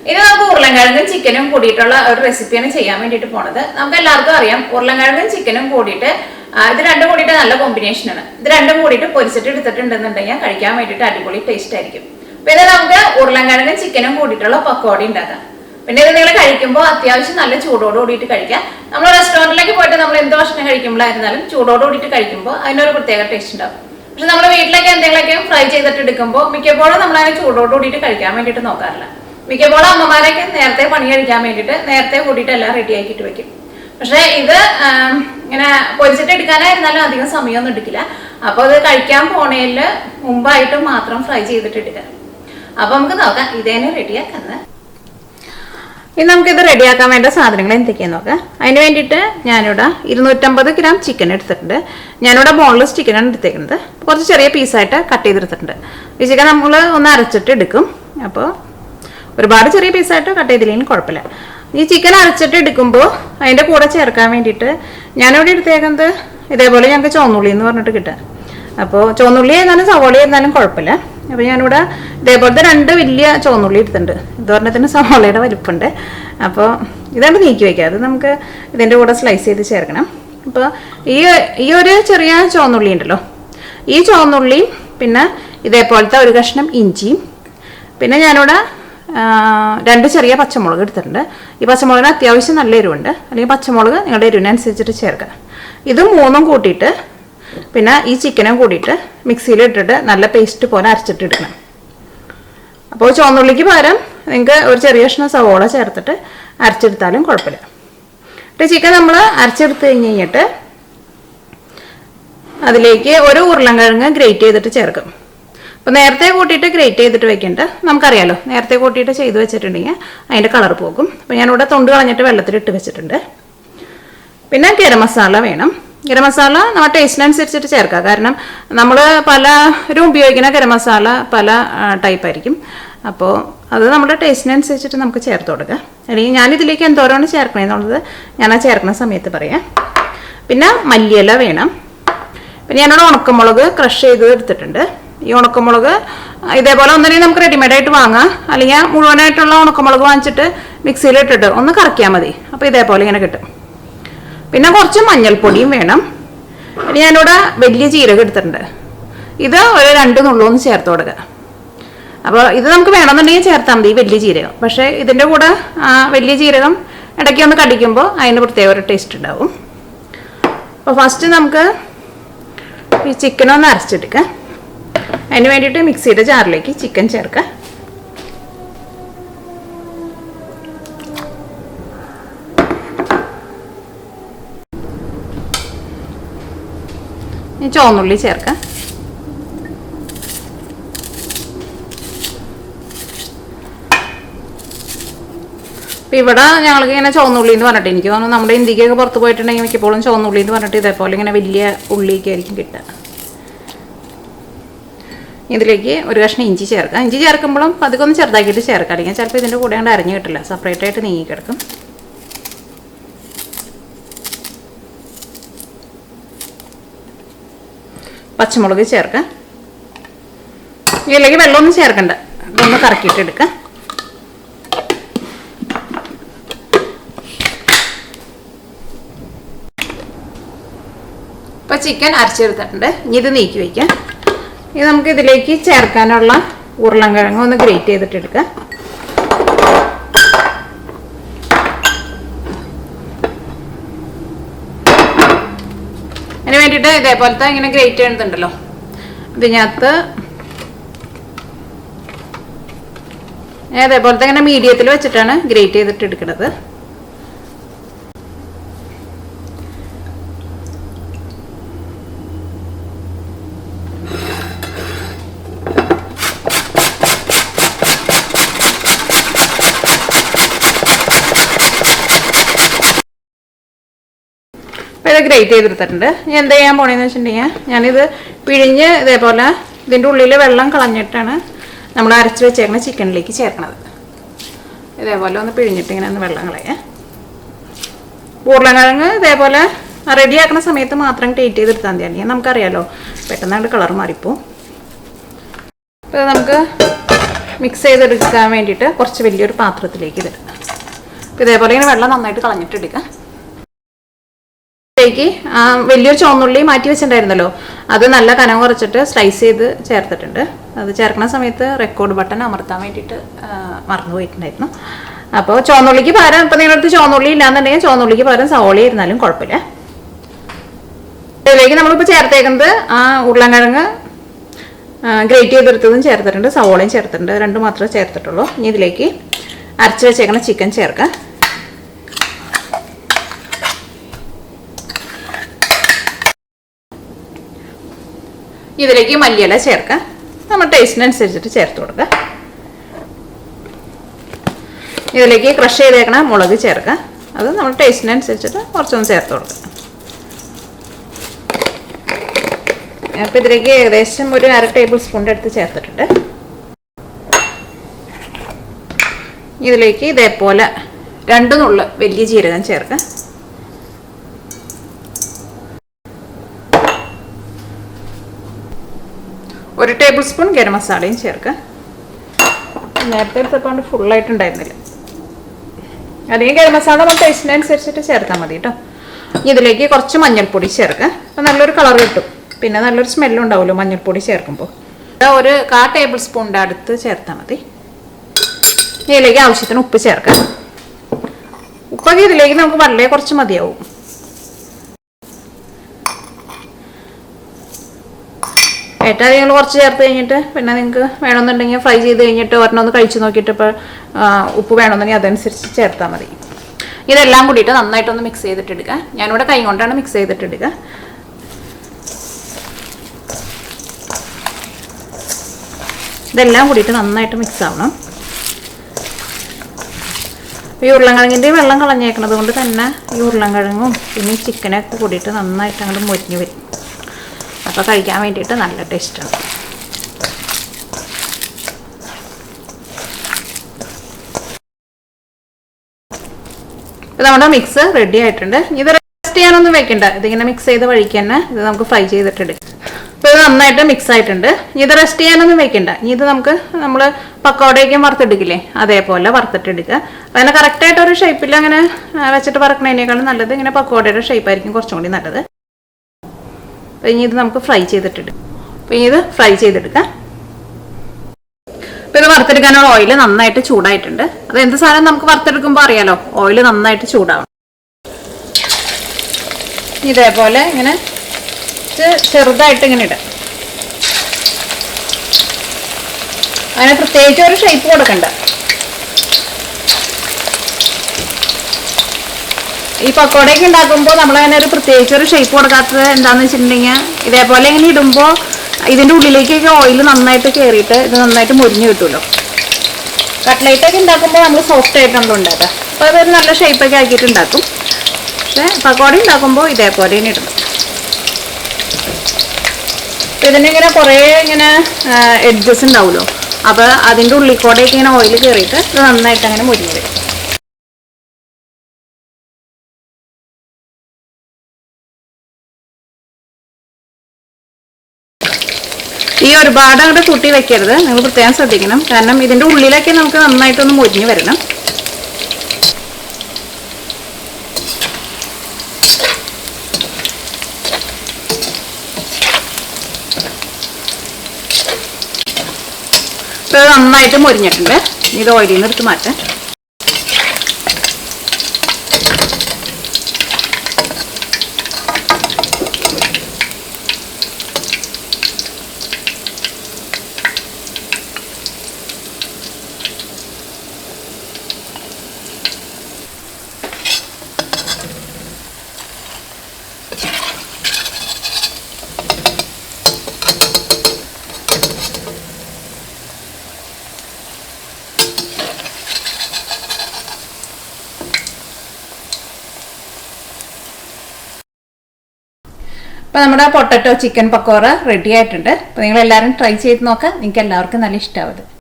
ഇനി നമുക്ക് ഉരുളൻകിഴങ്ങും ചിക്കനും കൂടിയിട്ടുള്ള ഒരു റെസിപ്പിയാണ് ചെയ്യാൻ വേണ്ടിയിട്ട് പോണത്. നമുക്ക് എല്ലാവർക്കും അറിയാം ഉരുളൻകിഴങ്ങും ചിക്കനും കൂടിയിട്ട് ഇത് രണ്ടും കൂടിയിട്ട് നല്ല കോമ്പിനേഷനാണ്. ഇത് രണ്ടും കൂടിയിട്ട് പൊരിച്ചിട്ട് എടുത്തിട്ടുണ്ടെന്നുണ്ടെങ്കിൽ കഴിക്കാൻ വേണ്ടിയിട്ട് അടിപൊളി ടേസ്റ്റ് ആയിരിക്കും. പിന്നെ നമുക്ക് ഉരുളൻകിഴങ്ങും ചിക്കനും കൂടിയിട്ടുള്ള പക്കോട ഉണ്ടാക്കാം. പിന്നെ ഇത് നിങ്ങൾ കഴിക്കുമ്പോൾ അത്യാവശ്യം നല്ല ചൂടോട് കൂടിയിട്ട് കഴിക്കാം. നമ്മൾ റെസ്റ്റോറൻറ്റിലേക്ക് പോയിട്ട് നമ്മൾ എന്ത് ഭക്ഷണം കഴിക്കുമ്പോഴായിരുന്നാലും ചൂടോട് കൂടിയിട്ട് കഴിക്കുമ്പോൾ അതിനൊരു പ്രത്യേക ടേസ്റ്റ് ഉണ്ടാവും. പക്ഷെ നമ്മൾ വീട്ടിലൊക്കെ എന്തെങ്കിലുമൊക്കെ ഫ്രൈ ചെയ്തിട്ട് എടുക്കുമ്പോൾ മിക്കപ്പോഴും നമ്മളതിനെ ചൂടോട് കൂടിയിട്ട് കഴിക്കാൻ വേണ്ടിയിട്ട് നോക്കാറില്ല. മിക്കപ്പോഴും അമ്മമാരൊക്കെ നേരത്തെ പണി കഴിക്കാൻ വേണ്ടിയിട്ട് നേരത്തെ കൂടിയിട്ട് എല്ലാം റെഡി ആക്കിയിട്ട് വെക്കും. പക്ഷെ ഇത് ഇങ്ങനെ പൊരിച്ചിട്ട് എടുക്കാനായിരുന്നാലും അധികം സമയമൊന്നും എടുക്കില്ല. അപ്പോൾ അത് കഴിക്കാൻ പോണേൽ മുമ്പായിട്ട് മാത്രം ഫ്രൈ ചെയ്തിട്ട് എടുക്കുക. അപ്പൊ നമുക്ക് നോക്കാം ഇതേനെ റെഡിയാക്കുന്നത്. ഇനി നമുക്കിത് റെഡിയാക്കാൻ വേണ്ട സാധനങ്ങൾ എന്തൊക്കെയാന്ന് നോക്കാം. അതിന് വേണ്ടിയിട്ട് ഞാനിവിടെ 250 ഗ്രാം ചിക്കൻ എടുത്തിട്ടുണ്ട്. ഞാനിവിടെ ബോൺലെസ് ചിക്കനാണ് എടുത്തേക്കുന്നത്. കുറച്ച് ചെറിയ പീസായിട്ട് കട്ട് ചെയ്തെടുത്തിട്ടുണ്ട്. ഈ ചിക്കൻ നമ്മൾ ഒന്ന് അരച്ചിട്ട് എടുക്കും. അപ്പോൾ ഒരുപാട് ചെറിയ പീസായിട്ട് കട്ട് ചെയ്തില്ലെങ്കിൽ കുഴപ്പമില്ല. ഈ ചിക്കൻ അരച്ചിട്ട് എടുക്കുമ്പോൾ അതിൻ്റെ കൂടെ ചേർക്കാൻ വേണ്ടിയിട്ട് ഞാനിവിടെ എടുത്തേക്കുന്നത് ഇതേപോലെ ഞങ്ങൾക്ക് ചുവന്നുള്ളി എന്ന് പറഞ്ഞിട്ട് കിട്ടുക. അപ്പോൾ ചുവന്നുള്ളി ആയിരുന്നാലും സവോള ആയിരുന്നാലും കുഴപ്പമില്ല. അപ്പോൾ ഞാനിവിടെ ഇതേപോലത്തെ 2 വലിയ ചുവന്നുള്ളി എടുത്തിട്ടുണ്ട്. ഇതൊരെണ്ണത്തിന് സവോളയുടെ വലിപ്പമുണ്ട്. അപ്പോൾ ഇതാണ് നീക്കി വയ്ക്കുക. അത് നമുക്ക് ഇതിൻ്റെ കൂടെ സ്ലൈസ് ചെയ്ത് ചേർക്കണം. അപ്പോൾ ഈ ഒരു ചെറിയ ചുവന്നുള്ളി ഉണ്ടല്ലോ, ഈ ചുവന്നുള്ളിയും പിന്നെ ഇതേപോലത്തെ ഒരു കഷ്ണം ഇഞ്ചിയും പിന്നെ ഞാനിവിടെ 2 ചെറിയ പച്ചമുളക് എടുത്തിട്ടുണ്ട്. ഈ പച്ചമുളകിന് അത്യാവശ്യം നല്ല എരിവുണ്ട്. അല്ലെങ്കിൽ പച്ചമുളക് നിങ്ങളുടെ എരിവിനനുസരിച്ചിട്ട് ചേർക്കുക. ഇത് 3ഉം കൂട്ടിയിട്ട് പിന്നെ ഈ ചിക്കനും കൂടിയിട്ട് മിക്സിയിൽ ഇട്ടിട്ട് നല്ല പേസ്റ്റ് പോലെ അരച്ചിട്ട് എടുക്കണം. അപ്പോൾ ചുവന്നുള്ളിക്ക് പകരം നിങ്ങൾക്ക് ഒരു ചെറിയ കഷ്ണം സവോള ചേർത്തിട്ട് അരച്ചെടുത്താലും കുഴപ്പമില്ല. ചിക്കൻ നമ്മൾ അരച്ചെടുത്ത് കഴിഞ്ഞിട്ട് അതിലേക്ക് ഒരു ഉരുളൻകിഴങ്ങ് ഗ്രേറ്റ് ചെയ്തിട്ട് ചേർക്കും. അപ്പോൾ നേരത്തെ കൂട്ടിയിട്ട് ഗ്രേറ്റ് ചെയ്തിട്ട് വെക്കേണ്ട, നമുക്കറിയാലോ നേരത്തെ കൂട്ടിയിട്ട് ചെയ്ത് വെച്ചിട്ടുണ്ടെങ്കിൽ അതിൻ്റെ കളർ പോകും. അപ്പോൾ ഞാനിവിടെ തൊണ്ട് കളഞ്ഞിട്ട് വെള്ളത്തിലിട്ട് വെച്ചിട്ടുണ്ട്. പിന്നെ ഗരം മസാല വേണം. ഗരം മസാല നമ്മുടെ ടേസ്റ്റിനനുസരിച്ചിട്ട് ചേർക്കാം. കാരണം നമ്മൾ പലരും ഉപയോഗിക്കുന്ന ഗരം മസാല പല ടൈപ്പായിരിക്കും. അപ്പോൾ അത് നമ്മുടെ ടേസ്റ്റിനനുസരിച്ചിട്ട് നമുക്ക് ചേർത്ത് കൊടുക്കുക. അല്ലെങ്കിൽ ഞാനിതിലേക്ക് എന്തോരമാണ് ചേർക്കണമെന്നുള്ളത് ഞാൻ ആ ചേർക്കുന്ന സമയത്ത് പറയാം. പിന്നെ മല്ലിയില വേണം. പിന്നെ ഞാനിവിടെ ഉണക്കമുളക് ക്രഷ് ചെയ്ത് എടുത്തിട്ടുണ്ട്. ഈ ഉണക്കമുളക് ഇതേപോലെ ഒന്നിനെയും നമുക്ക് റെഡിമെയ്ഡായിട്ട് വാങ്ങാം. അല്ലെങ്കിൽ മുഴുവനായിട്ടുള്ള ഉണക്കമുളക് വാങ്ങിച്ചിട്ട് മിക്സിയിലിട്ടിട്ട് ഒന്ന് കറക്കിയാൽ മതി. അപ്പോൾ ഇതേപോലെ ഇങ്ങനെ കിട്ടും. പിന്നെ കുറച്ച് മഞ്ഞൾപ്പൊടിയും വേണം. പിന്നെ ഞാനിവിടെ വലിയ ജീരകം എടുത്തിട്ടുണ്ട്. ഇത് ഒരു 2 നുള്ളൊന്ന് ചേർത്ത് കൊടുക്കുക. അപ്പോൾ ഇത് നമുക്ക് വേണമെന്നുണ്ടെങ്കിൽ ചേർത്താൽ മതി വലിയ ജീരകം. പക്ഷേ ഇതിൻ്റെ കൂടെ വലിയ ജീരകം ഇടയ്ക്ക് ഒന്ന് കടിക്കുമ്പോൾ അതിന് പ്രത്യേക ഒരു ടേസ്റ്റ് ഉണ്ടാവും. അപ്പോൾ ഫസ്റ്റ് നമുക്ക് ഈ ചിക്കനൊന്ന് അരച്ചെടുക്കാം. അതിന് വേണ്ടിയിട്ട് മിക്സിയുടെ ജാറിലേക്ക് ചിക്കൻ ചേർക്കാം. ചുവന്നുള്ളി ചേർക്കാം. അപ്പം ഇവിടെ ഞങ്ങൾക്ക് ഇങ്ങനെ ചുവന്നുള്ളി എന്ന് പറഞ്ഞിട്ട് എനിക്ക് തോന്നുന്നു നമ്മുടെ ഇന്ത്യക്കൊക്കെ പുറത്ത് പോയിട്ടുണ്ടെങ്കിൽ മിക്കപ്പോഴും ചുവന്നുള്ളി എന്ന് പറഞ്ഞിട്ട് ഇതേപോലെ ഇങ്ങനെ വലിയ ഉള്ളിയൊക്കെ ആയിരിക്കും കിട്ടുക. ഇതിലേക്ക് ഒരു കഷ്ണം ഇഞ്ചി ചേർക്കാം. ഇഞ്ചി ചേർക്കുമ്പോഴും അതൊക്കെ ഒന്ന് ചെറുതാക്കിയിട്ട് ചേർക്കാം. അല്ലെങ്കിൽ ചിലപ്പോൾ ഇതിൻ്റെ കൂടെ കൊണ്ട് അരഞ്ഞു കിട്ടില്ല, സെപ്പറേറ്റായിട്ട് നീങ്ങി കിടക്കും. പച്ചമുളക് ചേർക്കാം. ഇതിലേക്ക് വെള്ളമൊന്നും ചേർക്കണ്ട, ഇതൊന്ന് കറക്കിയിട്ട് എടുക്കാം. ഇപ്പോൾ ചിക്കൻ അരച്ചെടുത്തിട്ടുണ്ട്. ഇനി ഇത് നീക്കി വയ്ക്കാം. ഇനി നമുക്ക് ഇതിലേക്ക് ചേർക്കാനുള്ള ഉരുളൻകിഴങ്ങ് ഒന്ന് ഗ്രേറ്റ് ചെയ്തിട്ട് എടുക്കാം. അതിന് വേണ്ടിയിട്ട് ഇതേപോലത്തെ ഇങ്ങനെ ഗ്രേറ്റ് ചെയ്യുന്നുണ്ടല്ലോ, ഇതിനകത്ത് ഞാൻ ഇതേപോലത്തെ ഇങ്ങനെ മീഡിയത്തിൽ വെച്ചിട്ടാണ് ഗ്രേറ്റ് ചെയ്തിട്ട് എടുക്കുന്നത്. അപ്പോൾ ഇത് ഗ്രേറ്റ് ചെയ്തെടുത്തിട്ടുണ്ട്. ഞാൻ എന്താ ചെയ്യാൻ പോണേന്ന് വെച്ചിട്ടുണ്ടെങ്കിൽ ഞാനിത് പിഴിഞ്ഞ് ഇതേപോലെ ഇതിൻ്റെ ഉള്ളിൽ വെള്ളം കളഞ്ഞിട്ടാണ് നമ്മൾ അരച്ച് വെച്ചേക്കുന്ന ചിക്കനിലേക്ക് ചേർക്കണത്. ഇതേപോലെ ഒന്ന് പിഴിഞ്ഞിട്ട് ഇങ്ങനെ ഒന്ന് വെള്ളം കളയാം. ഉരുളൻകിഴങ്ങ് ഇതേപോലെ റെഡിയാക്കുന്ന സമയത്ത് മാത്രം ടേറ്റ് ചെയ്തെടുത്താൽ മതി. അല്ലെങ്കിൽ നമുക്കറിയാലോ പെട്ടെന്ന് കളർ മാറിപ്പോവും. അപ്പോൾ നമുക്ക് മിക്സ് ചെയ്തെടുക്കാൻ വേണ്ടിയിട്ട് കുറച്ച് വലിയൊരു പാത്രത്തിലേക്ക് ഇതിടാം. അപ്പോൾ ഇതേപോലെ ഇങ്ങനെ വെള്ളം നന്നായിട്ട് കളഞ്ഞിട്ടെടുക്കാം. ഇതിലേക്ക് വലിയൊരു ചുവന്നുള്ളി മാറ്റി വെച്ചിട്ടുണ്ടായിരുന്നല്ലോ, അത് നല്ല കനം കുറച്ചിട്ട് സ്ലൈസ് ചെയ്ത് ചേർത്തിട്ടുണ്ട്. അത് ചേർക്കുന്ന സമയത്ത് റെക്കോർഡ് ബട്ടൺ അമർത്താൻ വേണ്ടിയിട്ട് മറന്നു പോയിട്ടുണ്ടായിരുന്നു. അപ്പോൾ ചുവന്നുള്ളിക്ക് പകരം ഇപ്പം നിങ്ങളുടെ അടുത്ത് ചുവന്നുള്ളി ഇല്ലാന്നുണ്ടെങ്കിൽ ചുവന്നുള്ളിക്ക് പകരം സവോള ഇരുന്നാലും കുഴപ്പമില്ല. ഇതിലേക്ക് നമ്മളിപ്പോൾ ചേർത്തേക്കുന്നത് ഉരുളൻകിഴങ്ങ് ഗ്രേറ്റ് ചെയ്തെടുത്തതും ചേർത്തിട്ടുണ്ട്, സവോളയും ചേർത്തിട്ടുണ്ട്. രണ്ടും മാത്രമേ ചേർത്തിട്ടുള്ളൂ. ഇനി ഇതിലേക്ക് അരച്ച് വെച്ചേക്കുന്ന ചിക്കൻ ചേർക്കാം. ഇതിലേക്ക് മല്ലിയില ചേർക്കാം. നമ്മൾ ടേസ്റ്റിനനുസരിച്ചിട്ട് ചേർത്ത് കൊടുക്കുക. ഇതിലേക്ക് ക്രഷ് ചെയ്തേക്കണ മുളക് ചേർക്കാം. അത് നമ്മൾ ടേസ്റ്റിനനുസരിച്ചിട്ട് കുറച്ചൊന്ന് ചേർത്ത് കൊടുക്കുക. അപ്പോൾ ഇതിലേക്ക് ഏകദേശം ഒരു 1/2 ടേബിൾ സ്പൂണിൻ്റെ അടുത്ത് ചേർത്തിട്ടുണ്ട്. ഇതിലേക്ക് ഇതേപോലെ 2 നുള്ള് വലിയ ജീരകം ചേർക്കാം. ഒരു ടേബിൾ സ്പൂൺ ഗരം മസാലയും ചേർക്കാം. നേരത്തെ എടുത്തപ്പോൾ ഫുള്ളായിട്ടുണ്ടായിരുന്നില്ല. അല്ലെങ്കിൽ ഗരം മസാല നമ്മൾ ടേസ്റ്റിനനുസരിച്ചിട്ട് ചേർത്താൽ മതി കേട്ടോ. ഇതിലേക്ക് കുറച്ച് മഞ്ഞൾപ്പൊടി ചേർക്കാം. അപ്പോൾ നല്ലൊരു കളർ കിട്ടും, പിന്നെ നല്ലൊരു സ്മെല്ലും ഉണ്ടാവുമല്ലോ മഞ്ഞൾപ്പൊടി ചേർക്കുമ്പോൾ. ഒരു 1/4 ടേബിൾ സ്പൂണിൻ്റെ അടുത്ത് ചേർത്താൽ മതി. ഇതിലേക്ക് ആവശ്യത്തിന് ഉപ്പ് ചേർക്കാം. ഉപ്പൊക്കെ ഇതിലേക്ക് നമുക്ക് വളരെ കുറച്ച് മതിയാവും. ഏറ്റവും നിങ്ങൾ കുറച്ച് ചേർത്ത് കഴിഞ്ഞിട്ട് പിന്നെ നിങ്ങൾക്ക് വേണമെന്നുണ്ടെങ്കിൽ ഫ്രൈ ചെയ്ത് കഴിഞ്ഞിട്ട് ഒരെണ്ണം കഴിച്ച് നോക്കിയിട്ട് ഇപ്പോൾ ഉപ്പ് വേണമെന്നുണ്ടെങ്കിൽ അതനുസരിച്ച് ചേർത്താൽ മതി. ഇതെല്ലാം കൂടിയിട്ട് നന്നായിട്ടൊന്ന് മിക്സ് ചെയ്തിട്ടെടുക്കുക. ഞാനിവിടെ കൈ കൊണ്ടാണ് മിക്സ് ചെയ്തിട്ടെടുക്കുക. ഇതെല്ലാം കൂടിയിട്ട് നന്നായിട്ട് മിക്സ് ആവണം. ഈ ഉരുളൻകിഴങ്ങിൻ്റെ വെള്ളം കളഞ്ഞേക്കുന്നത് കൊണ്ട് തന്നെ ഈ ഉരുളൻകിഴങ്ങും പിന്നെ ഈ ചിക്കനൊക്കെ കൂടിയിട്ട് നന്നായിട്ട് അങ്ങോട്ട് മൊരിഞ്ഞ് വരും. അപ്പോൾ കഴിക്കാൻ വേണ്ടിയിട്ട് നല്ല ടേസ്റ്റാണ്. ഇപ്പോൾ നമ്മുടെ മിക്സ് റെഡി ആയിട്ടുണ്ട്. ഇത് റെസ്റ്റ് ചെയ്യാനൊന്നും വെക്കണ്ട, ഇതിങ്ങനെ മിക്സ് ചെയ്ത വഴിക്ക് തന്നെ ഇത് നമുക്ക് ഫ്രൈ ചെയ്തിട്ടെടുക്കാം. ഇപ്പോൾ ഇത് നന്നായിട്ട് മിക്സ് ആയിട്ടുണ്ട്. ഇത് റെസ്റ്റ് ചെയ്യാനൊന്നും വെക്കണ്ട. ഇത് നമ്മൾ പക്കോടയ്ക്കും വറുത്തെടുക്കില്ലേ, അതേപോലെ വറുത്തിട്ടെടുക്കുക. അതിനെ കറക്റ്റായിട്ടൊരു ഷേപ്പിൽ അങ്ങനെ വെച്ചിട്ട് വറക്കണതിനേക്കാളും നല്ലത് ഇങ്ങനെ പക്കോടയുടെ ഷേപ്പായിരിക്കും കുറച്ചും കൂടി നല്ലത്. അപ്പോൾ ഇനി ഇത് നമുക്ക് ഫ്രൈ ചെയ്തിട്ടെടുക്കാം. അപ്പോൾ ഇനി ഇത് ഫ്രൈ ചെയ്തെടുക്കാം. അപ്പോൾ ഇത് വറുത്തെടുക്കാനുള്ള ഓയിൽ നന്നായിട്ട് ചൂടായിട്ടുണ്ട്. അത് എന്ത് സാധനം നമുക്ക് വറുത്തെടുക്കുമ്പോൾ അറിയാലോ, ഓയിൽ നന്നായിട്ട് ചൂടാവണം. ഇതേപോലെ ഇങ്ങനെ ചെറുതായിട്ട് ഇങ്ങനെ ഇടാം. അതിന് പ്രത്യേകിച്ച് ഒരു ഷേപ്പ് കൊടുക്കണ്ട. ഈ പക്കോടയൊക്കെ ഉണ്ടാക്കുമ്പോൾ നമ്മളങ്ങനെ ഒരു പ്രത്യേകിച്ച് ഒരു ഷേപ്പ് കൊടുക്കാത്തത് എന്താണെന്ന് വെച്ചിട്ടുണ്ടെങ്കിൽ ഇതേപോലെ ഇങ്ങനെ ഇടുമ്പോൾ ഇതിൻ്റെ ഉള്ളിലേക്കൊക്കെ ഓയിൽ നന്നായിട്ട് കയറിയിട്ട് ഇത് നന്നായിട്ട് മുരിഞ്ഞ് കിട്ടുമല്ലോ. കട്ട്ലേറ്റൊക്കെ ഉണ്ടാക്കുമ്പോൾ നമ്മൾ സോഫ്റ്റ് ആയിട്ടാണല്ലോ ഉണ്ടാക്കുക. അപ്പോൾ അതൊരു നല്ല ഷേപ്പൊക്കെ ആക്കിയിട്ട് ഉണ്ടാക്കും. പക്ഷേ പക്കോട ഉണ്ടാക്കുമ്പോൾ ഇതേപോലെ തന്നെ ഇടണം. അപ്പോൾ ഇതിനിങ്ങനെ കുറേ ഇങ്ങനെ എഡ്ജസ് ഉണ്ടാവുമല്ലോ, അപ്പോൾ അതിൻ്റെ ഉള്ളിക്കൂടെയൊക്കെ ഇങ്ങനെ ഓയിൽ കയറിയിട്ട് ഇത് നന്നായിട്ട് അങ്ങനെ മുരിഞ്ഞ് വരും. ഈ ഒരുപാട് അങ്ങോട്ട് കൂട്ടി വെക്കരുത്, നിങ്ങൾ പ്രത്യേകം ശ്രദ്ധിക്കണം. കാരണം ഇതിൻ്റെ ഉള്ളിലൊക്കെ നമുക്ക് നന്നായിട്ടൊന്ന് മുരിഞ്ഞ് വരണം. ഇപ്പോൾ നന്നായിട്ട് മുരിഞ്ഞിട്ടുണ്ട്. ഇത് ഓയിലിൽ നിന്ന് എടുത്ത് മാറ്റാം. അപ്പോൾ നമ്മുടെ പൊട്ടറ്റോ ചിക്കൻ പക്കോറ റെഡി ആയിട്ടുണ്ട്. അപ്പോൾ നിങ്ങളെല്ലാവരും ട്രൈ ചെയ്ത് നോക്കാം. നിങ്ങൾക്ക് എല്ലാവർക്കും നല്ല ഇഷ്ടമാവും.